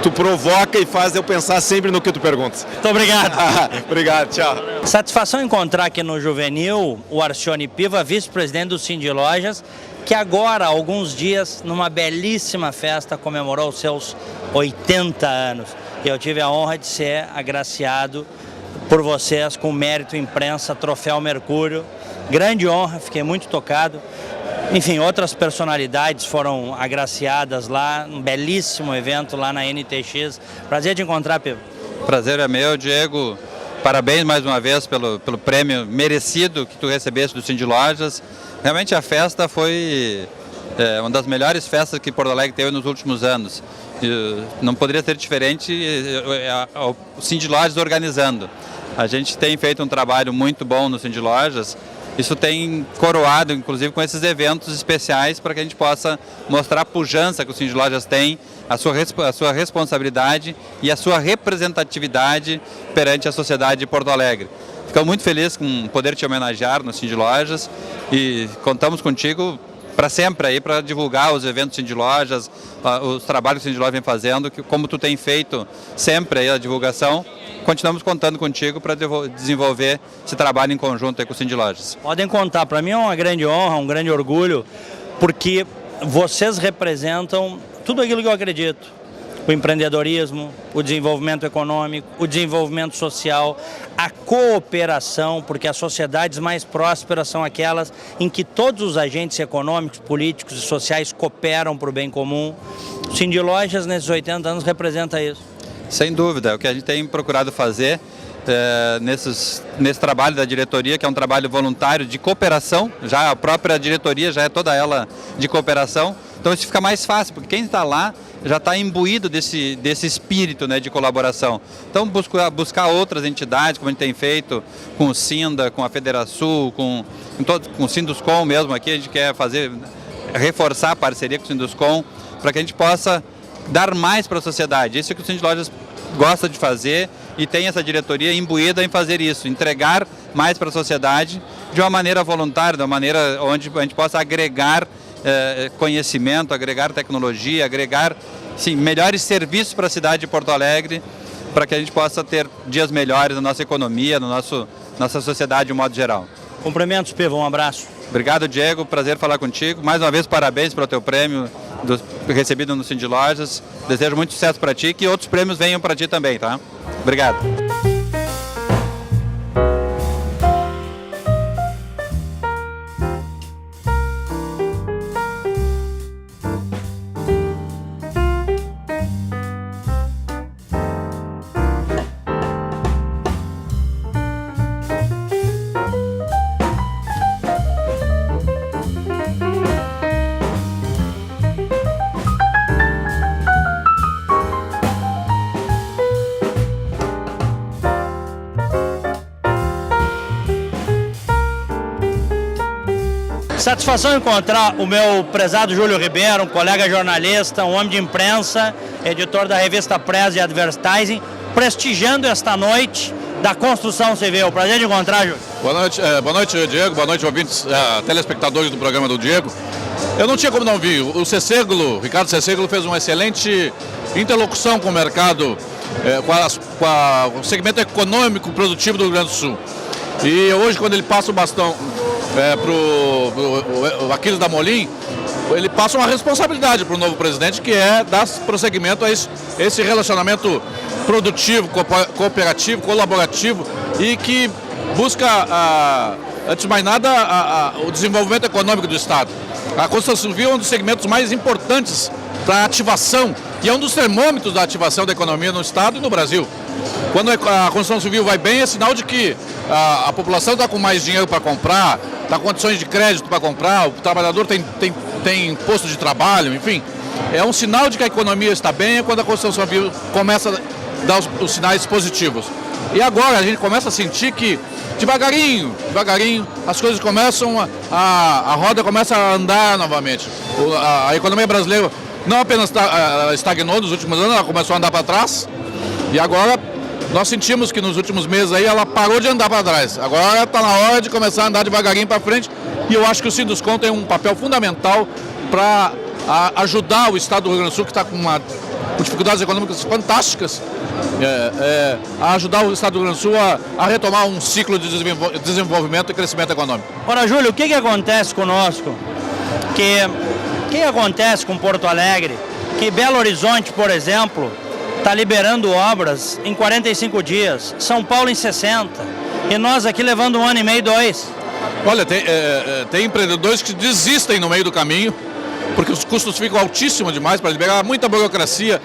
Tu provoca e faz eu pensar sempre no que tu perguntas. Muito obrigado. Obrigado, tchau. Satisfação encontrar aqui no Juvenil o Arcione Piva, vice-presidente do Cindy Lojas, que agora, há alguns dias, numa belíssima festa, comemorou os seus 80 anos. E eu tive a honra de ser agraciado por vocês com o mérito imprensa, troféu Mercúrio. Grande honra, fiquei muito tocado. Enfim, outras personalidades foram agraciadas lá, um belíssimo evento lá na NTX. Prazer te encontrar, Piva. Prazer é meu, Diego. Parabéns mais uma vez pelo prêmio merecido que tu recebeste do Cindy Lojas. Realmente a festa foi uma das melhores festas que Porto Alegre teve nos últimos anos. Não poderia ser diferente o Cindy Lojas organizando. A gente tem feito um trabalho muito bom no Cindy Lojas. Isso tem coroado, inclusive, com esses eventos especiais para que a gente possa mostrar a pujança que o Cindy Lojas tem, a sua responsabilidade e a sua representatividade perante a sociedade de Porto Alegre. Ficamos muito felizes com poder te homenagear no Cindy Lojas e contamos contigo para sempre aí para divulgar os eventos Cindy Lojas, os trabalhos que o Cindy Lojas vem fazendo, como tu tem feito sempre aí a divulgação. Continuamos contando contigo para desenvolver esse trabalho em conjunto aí com o Cindy Lojas. Podem contar, para mim é uma grande honra, um grande orgulho, porque vocês representam tudo aquilo que eu acredito. O empreendedorismo, o desenvolvimento econômico, o desenvolvimento social, a cooperação, porque as sociedades mais prósperas são aquelas em que todos os agentes econômicos, políticos e sociais cooperam para o bem comum. O Cindy Lojas, nesses 80 anos, representa isso. Sem dúvida, é o que a gente tem procurado fazer nesse trabalho da diretoria, que é um trabalho voluntário de cooperação, já a própria diretoria já é toda ela de cooperação, então isso fica mais fácil, porque quem está lá já está imbuído desse espírito, né, de colaboração. Então buscar outras entidades, como a gente tem feito com o Cinda, com a Federação, com o Sinduscom mesmo aqui, a gente quer reforçar a parceria com o Sinduscom, para que a gente possa dar mais para a sociedade. Isso é que o Cindy Lojas gosta de fazer e tem essa diretoria imbuída em fazer isso, entregar mais para a sociedade de uma maneira voluntária, de uma maneira onde a gente possa agregar conhecimento, agregar tecnologia, agregar melhores serviços para a cidade de Porto Alegre, para que a gente possa ter dias melhores na nossa economia, nossa sociedade de um modo geral. Cumprimentos, Piva, um abraço. Obrigado, Diego, prazer falar contigo. Mais uma vez, parabéns pelo teu prêmio recebido no Cindy Lojas. Desejo muito sucesso para ti e que outros prêmios venham para ti também, tá? Obrigado. Satisfação encontrar o meu prezado Júlio Ribeiro, um colega jornalista, um homem de imprensa, editor da revista Press e Advertising, prestigiando esta noite da construção civil. Prazer de encontrar, Júlio. Boa noite, Diego. Boa noite, ouvintes, telespectadores do programa do Diego. Eu não tinha como não vir. O Ricardo Cesseglo fez uma excelente interlocução com o mercado o segmento econômico produtivo do Rio Grande do Sul. E hoje, quando ele passa o bastão para o Aquiles Damolin, ele passa uma responsabilidade para o novo presidente, que é dar prosseguimento a esse relacionamento produtivo, cooperativo, colaborativo e que busca, antes de mais nada, o desenvolvimento econômico do Estado. A construção civil é um dos segmentos mais importantes para a ativação e é um dos termômetros da ativação da economia no Estado e no Brasil. Quando a construção civil vai bem, é sinal de que a população está com mais dinheiro para comprar, está com condições de crédito para comprar, o trabalhador tem posto de trabalho, enfim. É um sinal de que a economia está bem, é quando a construção civil começa a dar os sinais positivos. E agora a gente começa a sentir que, devagarinho, as coisas começam, a roda começa a andar novamente. A economia brasileira não apenas estagnou nos últimos anos, ela começou a andar para trás. E agora nós sentimos que nos últimos meses aí ela parou de andar para trás. Agora está na hora de começar a andar devagarinho para frente. E eu acho que o Sinduscon tem um papel fundamental para ajudar o Estado do Rio Grande do Sul, que está com dificuldades econômicas fantásticas, a ajudar o Estado do Rio Grande do Sul a retomar um ciclo de desenvolvimento e crescimento econômico. Ora, Júlio, o que acontece conosco? O que acontece com Porto Alegre? Que Belo Horizonte, por exemplo, está liberando obras em 45 dias, São Paulo em 60, e nós aqui levando 1 ano e meio, 2. Olha, tem empreendedores que desistem no meio do caminho, porque os custos ficam altíssimos demais para liberar, muita burocracia.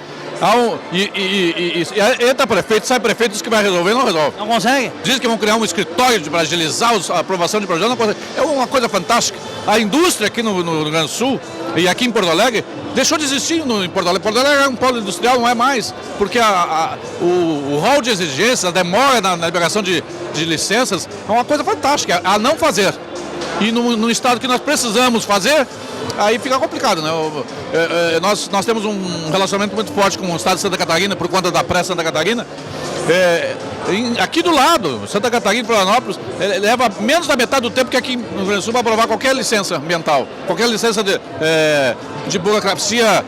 Entra prefeito, sai prefeito, diz que vai resolver, não resolve. Não consegue? Diz que vão criar um escritório para agilizar a aprovação de projetos, não consegue. É uma coisa fantástica. A indústria aqui no Rio Grande do Sul e aqui em Porto Alegre deixou de existir em Porto Alegre. Porto Alegre é um polo industrial, não é mais, porque o rol de exigências, a demora na liberação de licenças é uma coisa fantástica, a não fazer. E no estado que nós precisamos fazer, aí fica complicado, né? Nós temos um relacionamento muito forte com o estado de Santa Catarina, por conta da Pré-Santa Catarina. Aqui do lado, Santa Catarina e Florianópolis, leva menos da metade do tempo que aqui no Rio Grande do Sul para aprovar qualquer licença ambiental, qualquer licença de burocracia,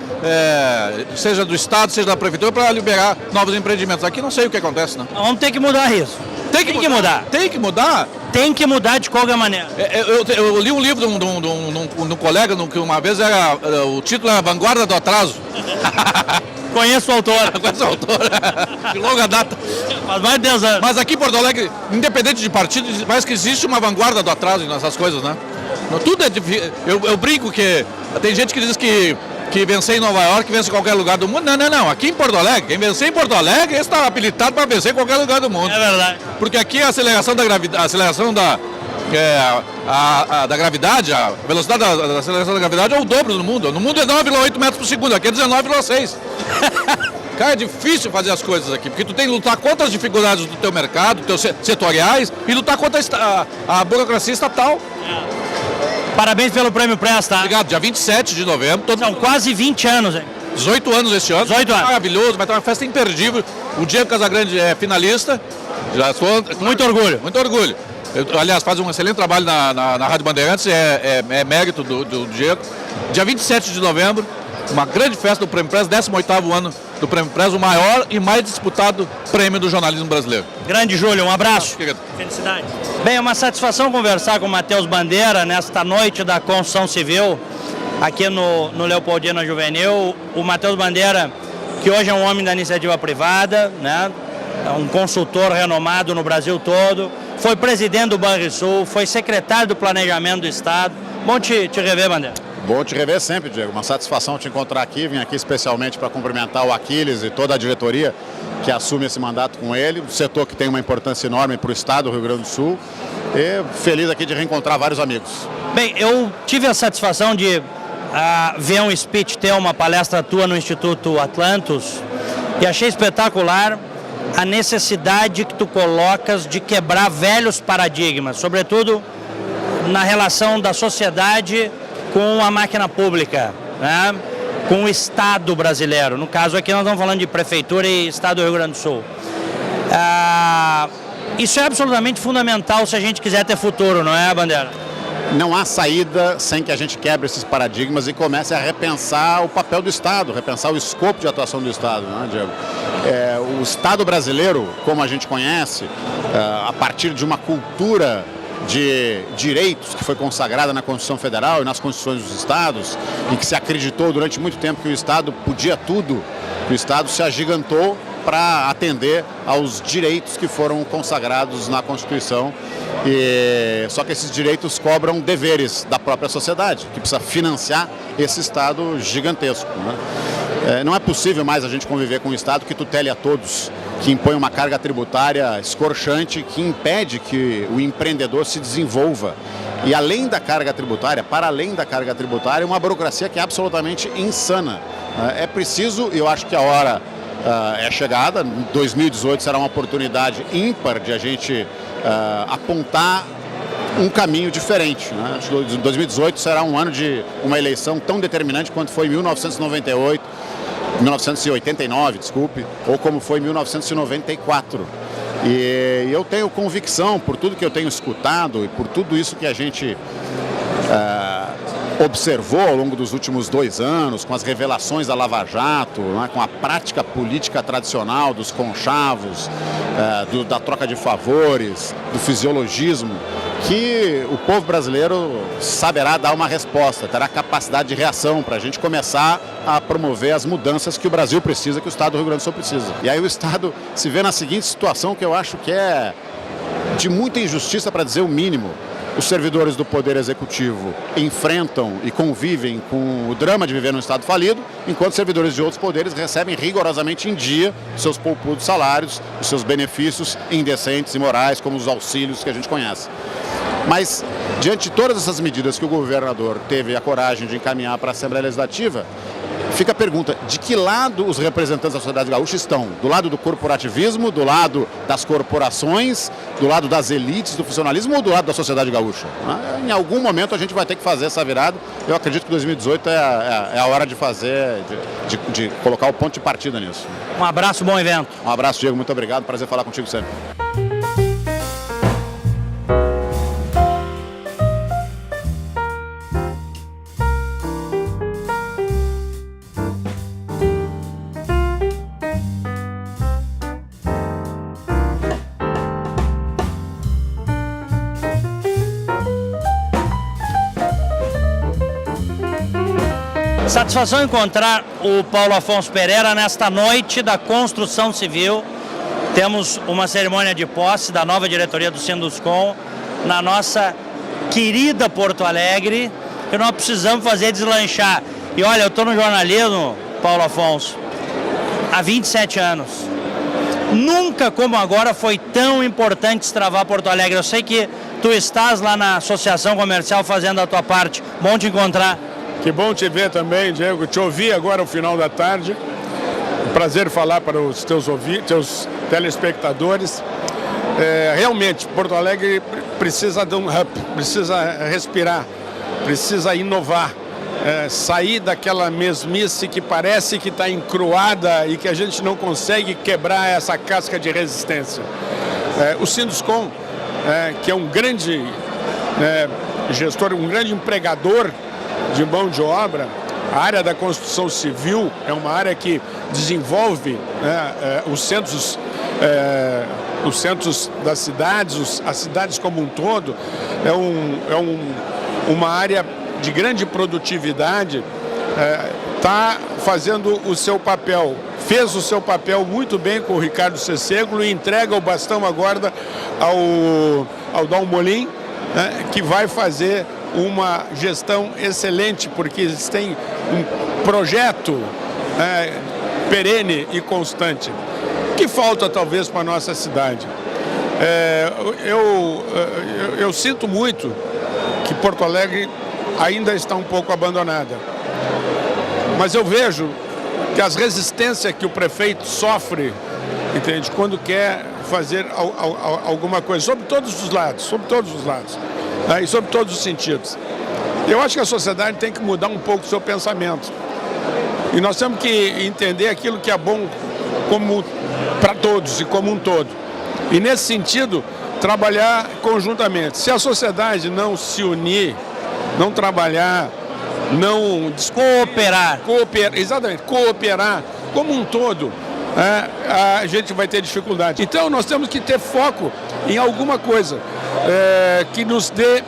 seja do Estado, seja da Prefeitura, para liberar novos empreendimentos. Aqui não sei o que acontece, não. Vamos ter que mudar isso. Tem que mudar. Tem que mudar? Tem que mudar de qualquer maneira. Eu li um livro de um colega, que uma vez o título era Vanguarda do Atraso. Conheço o autor. Conheço o autor. De longa data. Faz mais de 10 anos. Mas aqui em Porto Alegre, independente de partido, parece que existe uma vanguarda do atraso nessas coisas, né? Tudo é difícil. Eu brinco que tem gente que diz que vencer em Nova York, vence em qualquer lugar do mundo. Não. Aqui em Porto Alegre, quem vencer em Porto Alegre, esse está habilitado para vencer em qualquer lugar do mundo. É verdade. Porque aqui a aceleração da gravidade, a velocidade da aceleração da gravidade é o dobro do mundo. No mundo é 9,8 metros por segundo, aqui é 19,6. Cara, é difícil fazer as coisas aqui, porque tu tem que lutar contra as dificuldades do teu mercado, dos teus setoriais, e lutar contra a burocracia estatal. Parabéns pelo Prêmio Presta. Obrigado, dia 27 de novembro. São quase 20 anos, hein? 18 anos este ano. 18 anos. Maravilhoso, vai ter uma festa imperdível. O Diego Casagrande é finalista. Já sou... Muito orgulho. Muito orgulho. Aliás, faz um excelente trabalho na Rádio Bandeirantes, é mérito do Diego. Dia 27 de novembro, uma grande festa do Prêmio Press, 18º ano do Prêmio Press, o maior e mais disputado prêmio do jornalismo brasileiro. Grande, Júlio, um abraço. Felicidade. Bem, é uma satisfação conversar com o Matheus Bandeira nesta noite da construção civil, aqui no Leopoldina Juvenil. O Matheus Bandeira, que hoje é um homem da iniciativa privada, né? É um consultor renomado no Brasil todo, foi presidente do Banrisul, foi secretário do Planejamento do Estado. Bom te rever, Bandeira. Bom te rever sempre, Diego. Uma satisfação te encontrar aqui. Vim aqui especialmente para cumprimentar o Aquiles e toda a diretoria que assume esse mandato com ele. Um setor que tem uma importância enorme para o Estado do Rio Grande do Sul. E feliz aqui de reencontrar vários amigos. Bem, eu tive a satisfação de ver um speech teu, uma palestra tua no Instituto Atlantos, e achei espetacular a necessidade que tu colocas de quebrar velhos paradigmas, sobretudo na relação da sociedade com a máquina pública, né? Com o Estado brasileiro. No caso aqui nós estamos falando de Prefeitura e Estado do Rio Grande do Sul. Isso é absolutamente fundamental se a gente quiser ter futuro, não é, Bandeira? Não há saída sem que a gente quebre esses paradigmas e comece a repensar o papel do Estado, repensar o escopo de atuação do Estado, não é, Diego? o Estado brasileiro, como a gente conhece, a partir de uma cultura de direitos que foi consagrada na Constituição Federal e nas Constituições dos Estados, e que se acreditou durante muito tempo que o Estado podia tudo, que o Estado se agigantou para atender aos direitos que foram consagrados na Constituição. Só que esses direitos cobram deveres da própria sociedade, que precisa financiar esse Estado gigantesco, né? Não é possível mais a gente conviver com um Estado que tutele a todos, que impõe uma carga tributária escorchante, que impede que o empreendedor se desenvolva. E além da carga tributária, para além da carga tributária, uma burocracia que é absolutamente insana. É preciso, e eu acho que a hora é chegada, 2018 será uma oportunidade ímpar de a gente apontar um caminho diferente, né? 2018 será um ano de uma eleição tão determinante quanto foi 1989, desculpe, ou como foi 1994. E eu tenho convicção, por tudo que eu tenho escutado e por tudo isso que a gente observou ao longo dos últimos 2 anos, com as revelações da Lava Jato, né, com a prática política tradicional dos conchavos, da troca de favores, do fisiologismo, que o povo brasileiro saberá dar uma resposta, terá capacidade de reação para a gente começar a promover as mudanças que o Brasil precisa, que o Estado do Rio Grande do Sul precisa. E aí o Estado se vê na seguinte situação, que eu acho que é de muita injustiça, para dizer o mínimo. Os servidores do Poder Executivo enfrentam e convivem com o drama de viver num Estado falido, enquanto servidores de outros poderes recebem rigorosamente em dia os seus poupudos salários, os seus benefícios indecentes e morais, como os auxílios que a gente conhece. Mas, diante de todas essas medidas que o governador teve a coragem de encaminhar para a Assembleia Legislativa, fica a pergunta, de que lado os representantes da sociedade gaúcha estão? Do lado do corporativismo, do lado das corporações, do lado das elites, do funcionalismo ou do lado da sociedade gaúcha? Em algum momento a gente vai ter que fazer essa virada. Eu acredito que 2018 é a hora de fazer, de colocar o ponto de partida nisso. Um abraço, bom evento. Um abraço, Diego, muito obrigado, prazer falar contigo sempre. Satisfação encontrar o Paulo Afonso Pereira nesta noite da construção civil. Temos uma cerimônia de posse da nova diretoria do Sinduscom na nossa querida Porto Alegre, que nós precisamos fazer deslanchar. E olha, eu estou no jornalismo, Paulo Afonso, há 27 anos. Nunca como agora foi tão importante destravar Porto Alegre. Eu sei que tu estás lá na Associação Comercial fazendo a tua parte. Bom te encontrar. Que bom te ver também, Diego. Te ouvi agora no final da tarde. Prazer falar para os teus telespectadores. Realmente, Porto Alegre precisa de um up, precisa respirar, precisa inovar, sair daquela mesmice que parece que está encruada e que a gente não consegue quebrar essa casca de resistência. O Sinduscom, que é um grande gestor, um grande empregador de mão de obra, a área da construção civil é uma área que desenvolve os centros das cidades, as cidades como um todo. Uma área de grande produtividade, está fazendo o seu papel, fez o seu papel muito bem com o Ricardo Cesseglo e entrega o bastão agora ao Dalmolin, que vai fazer uma gestão excelente, porque eles têm um projeto perene e constante, que falta talvez para a nossa cidade. Eu sinto muito que Porto Alegre ainda está um pouco abandonada, mas eu vejo que as resistências que o prefeito sofre, entende, quando quer fazer alguma coisa, sobre todos os lados, e sobre todos os sentidos. Eu acho que a sociedade tem que mudar um pouco o seu pensamento. E nós temos que entender aquilo que é bom para todos e como um todo. E nesse sentido, trabalhar conjuntamente. Se a sociedade não se unir, não trabalhar, não cooperar, cooperar como um todo, a gente vai ter dificuldade. Então nós temos que ter foco em alguma coisa que nos dê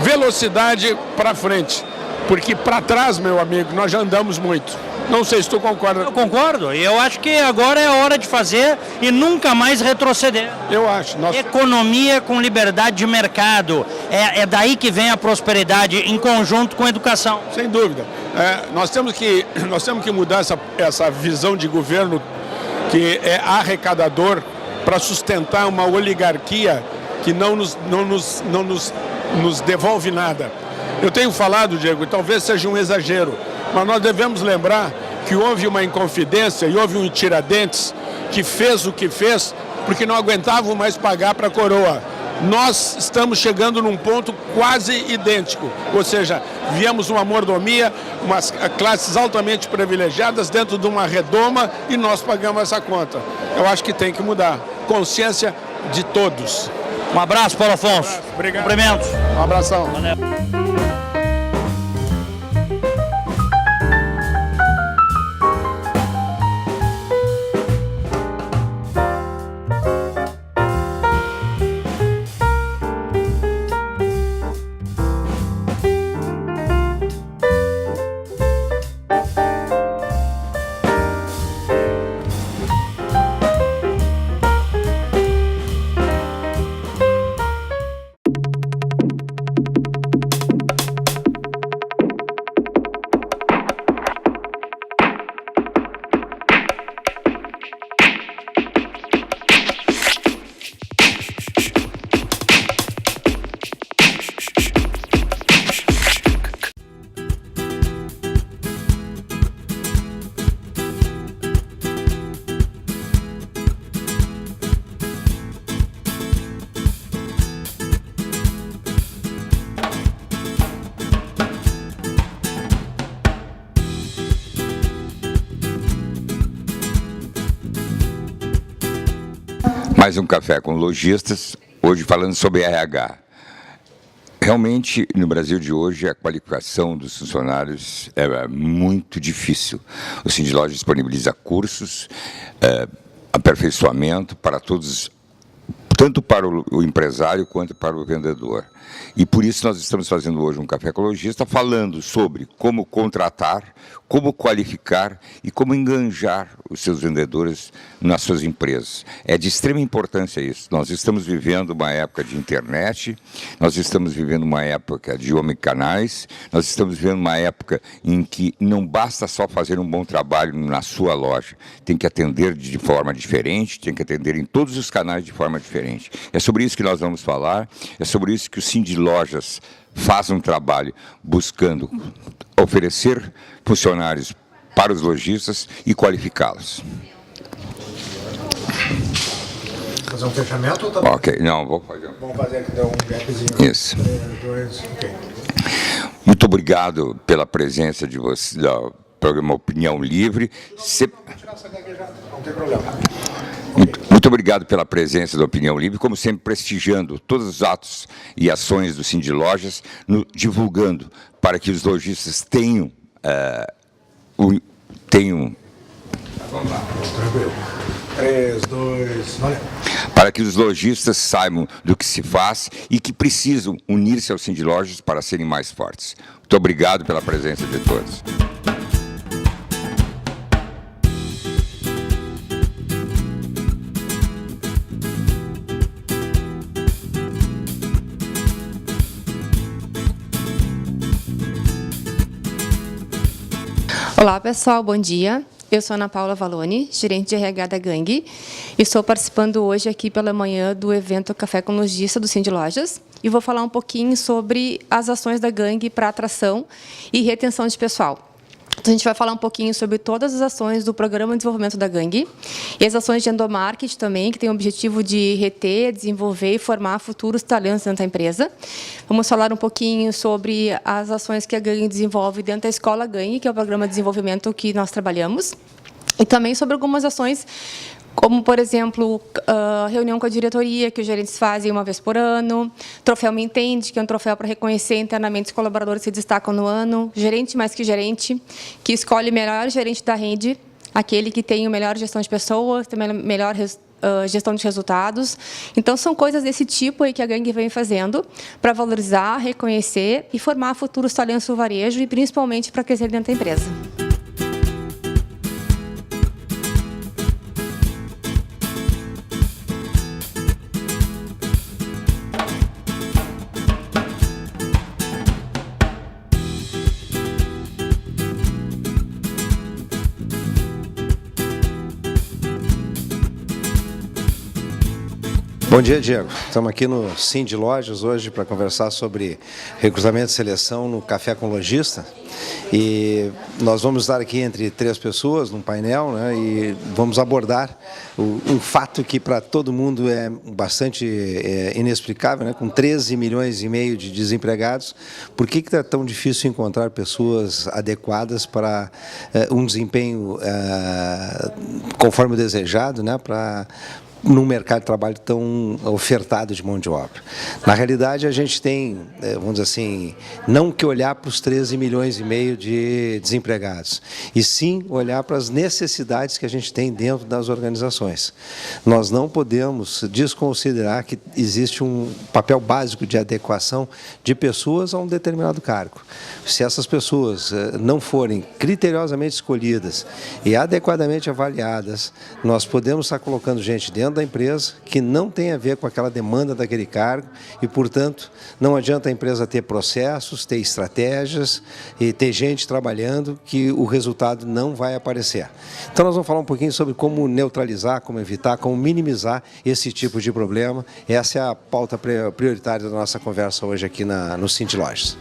velocidade para frente, porque para trás, meu amigo, nós já andamos muito. Não sei se tu concorda. Eu concordo, e eu acho que agora é a hora de fazer e nunca mais retroceder. Eu acho. Economia com liberdade de mercado, é daí que vem a prosperidade em conjunto com a educação. Sem dúvida. Nós temos que mudar essa visão de governo que é arrecadador para sustentar uma oligarquia que não nos devolve nada. Eu tenho falado, Diego, e talvez seja um exagero, mas nós devemos lembrar que houve uma inconfidência e houve um Tiradentes que fez o que fez porque não aguentavam mais pagar para a coroa. Nós estamos chegando num ponto quase idêntico, ou seja, viemos uma mordomia, umas classes altamente privilegiadas dentro de uma redoma e nós pagamos essa conta. Eu acho que tem que mudar. Consciência de todos. Um abraço, Paulo Afonso. Obrigado. Cumprimentos. Um abração. Valeu. Mais um café com lojistas, hoje falando sobre RH. Realmente, no Brasil de hoje, a qualificação dos funcionários é muito difícil. O Sindlojas disponibiliza cursos, aperfeiçoamento para todos, tanto para o empresário quanto para o vendedor. E por isso nós estamos fazendo hoje um Café com Lojista falando sobre como contratar, como qualificar e como enganjar os seus vendedores nas suas empresas. É de extrema importância isso. Nós estamos vivendo uma época de internet, nós estamos vivendo uma época de omnicanais, nós estamos vivendo uma época em que não basta só fazer um bom trabalho na sua loja, tem que atender de forma diferente, tem que atender em todos os canais de forma diferente. É sobre isso que nós vamos falar, é sobre isso que o Sindlojas faz um trabalho buscando oferecer funcionários para os lojistas e qualificá-los. Fazer um fechamento ou tá? Ok, não, vou fazer. Vamos fazer aqui um gapzinho. Isso. 3, 2, ok. Muito obrigado pela presença de você, do programa Opinião Livre. Vou tirar essa gaguejada, não tem problema. Muito obrigado pela presença da Opinião Livre, como sempre prestigiando todos os atos e ações do Sindlojas, divulgando para que os lojistas tenham... Vamos lá. Tranquilo. 3, 2, valeu. Para que os lojistas saibam do que se faz e que precisam unir-se aos Sindlojas para serem mais fortes. Muito obrigado pela presença de todos. Olá pessoal, bom dia. Eu sou Ana Paula Valoni, gerente de RH da Gangue, e estou participando hoje aqui pela manhã do evento Café com Lojista do Sindlojas e vou falar um pouquinho sobre as ações da Gangue para atração e retenção de pessoal. Então, a gente vai falar um pouquinho sobre todas as ações do Programa de Desenvolvimento da Gangue e as ações de endomarketing também, que tem o objetivo de reter, desenvolver e formar futuros talentos dentro da empresa. Vamos falar um pouquinho sobre as ações que a Gangue desenvolve dentro da Escola Gangue, que é o programa de desenvolvimento que nós trabalhamos, e também sobre algumas ações, como, por exemplo, reunião com a diretoria, que os gerentes fazem uma vez por ano, Troféu Me Entende, que é um troféu para reconhecer internamente os colaboradores que se destacam no ano, Gerente Mais Que Gerente, que escolhe o melhor gerente da rede, aquele que tem a melhor gestão de pessoas, tem a melhor gestão de resultados. Então, são coisas desse tipo aí que a gangue vem fazendo para valorizar, reconhecer e formar futuros talentos do varejo e, principalmente, para crescer dentro da empresa. Bom dia, Diego. Estamos aqui no Sim de Lojas hoje para conversar sobre recrutamento e seleção no Café com Lojista. E nós vamos estar aqui entre 3 pessoas num painel, né, e vamos abordar um fato que para todo mundo é bastante inexplicável, né, com 13 milhões e meio de desempregados. Por que é tão difícil encontrar pessoas adequadas para um desempenho conforme o desejado, né, num mercado de trabalho tão ofertado de mão de obra? Na realidade, a gente tem, vamos dizer assim, não que olhar para os 13 milhões e meio de desempregados, e sim olhar para as necessidades que a gente tem dentro das organizações. Nós não podemos desconsiderar que existe um papel básico de adequação de pessoas a um determinado cargo. Se essas pessoas não forem criteriosamente escolhidas e adequadamente avaliadas, nós podemos estar colocando gente dentro da empresa que não tem a ver com aquela demanda daquele cargo e, portanto, não adianta a empresa ter processos, ter estratégias e ter gente trabalhando que o resultado não vai aparecer. Então nós vamos falar um pouquinho sobre como neutralizar, como evitar, como minimizar esse tipo de problema. Essa é a pauta prioritária da nossa conversa hoje aqui no Sim de Lojas.